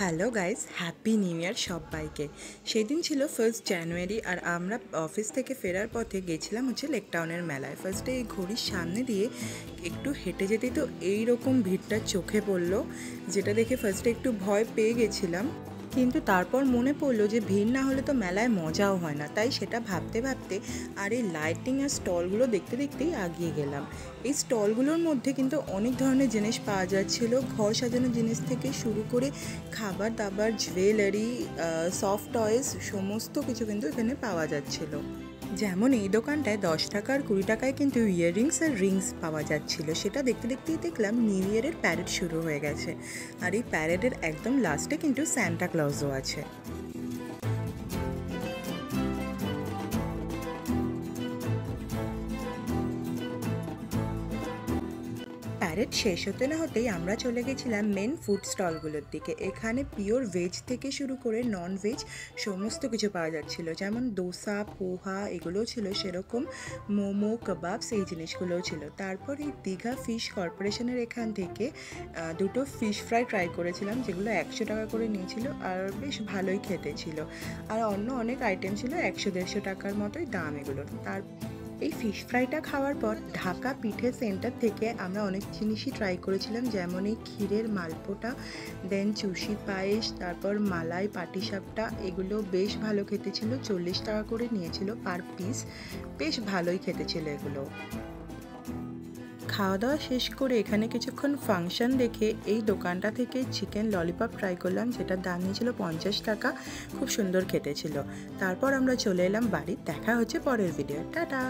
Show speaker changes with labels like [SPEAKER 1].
[SPEAKER 1] Hello guys, happy new year সবাইকে। সেদিন ছিল 1 জানুয়ারি আর আমরা অফিস থেকে ফেরার পথে গেছিলাম লেক টাউনের মেলায়। ফার্স্টে এই ঘড়ির সামনে দিয়ে একটু হেঁটে যেতেই তো এইরকম ভিড়টা চোখে পড়লো, যেটা দেখে ফার্স্টে একটু ভয় পেয়ে গেছিলাম, কিন্তু তারপর মনে পড়লো যে ভিড় না হলে তো মেলায় মজাও হয় না। তাই সেটা ভাবতে ভাবতে আর এই লাইটিং আর স্টলগুলো দেখতে দেখতেই আগিয়ে গেলাম। এই স্টলগুলোর মধ্যে কিন্তু অনেক ধরনের জিনিস পাওয়া যাচ্ছিল, ঘর সাজানোর জিনিস থেকে শুরু করে খাবার দাবার, জুয়েলারি, সফট টয়েস, সমস্ত কিছু কিন্তু এখানে পাওয়া যাচ্ছিল। যেমন এই দোকানটায় 10 টাকা আর 20 টাকায় কিন্তু ইয়াররিংস আর রিংস পাওয়া যাচ্ছিল। সেটা দেখতে দেখতেই দেখলাম নিউ ইয়ারের প্যারেড শুরু হয়ে গেছে, আর এই প্যারেডের একদম লাস্টে কিন্তু সান্টা ক্লজও আছে। প্যারেড শেষ হতে না হতেই আমরা চলে গেছিলাম মেন ফুড স্টলগুলোর দিকে। এখানে পিওর ভেজ থেকে শুরু করে নন ভেজ সমস্ত কিছু পাওয়া যাচ্ছিলো, যেমন দোসা, পোহা এগুলোও ছিল, সেরকম মোমো, কাবাবস এই জিনিসগুলোও ছিল। তারপর এই দীঘা ফিশ কর্পোরেশনের এখান থেকে দুটো ফিশ ফ্রাই ট্রাই করেছিলাম, যেগুলো 100 টাকা করে নিয়েছিল আর বেশ ভালোই খেতে ছিল। আর অন্য অনেক আইটেম ছিল 100-150 টাকার মতোই দাম এগুলোর। এই ফিশ ফ্রাইটা খাওয়ার পর ঢাকা পিঠে সেন্টার থেকে আমরা অনেক জিনিসই ট্রাই করেছিলাম, যেমন এই ক্ষীরের মালপোটা, দেন চুষি পায়েস, তারপর মালাই পাটিসাপটা, এগুলো বেশ ভালো খেতে ছিল। 40 টাকা করে নিয়েছিল পার পিস, বেশ ভালোই খেতে ছিল এগুলো। খাওয়া দাওয়া শেষ করে এখানে কিছুক্ষণ ফাংশন দেখে এই দোকানটা থেকে চিকেন ললিপপ ট্রাই করলাম, যেটার দাম নিয়েছিল 50 টাকা। খুব সুন্দর খেতে ছিল। তারপর আমরা চলে এলাম বাড়ি। দেখা হচ্ছে পরের ভিডিও। টাটা।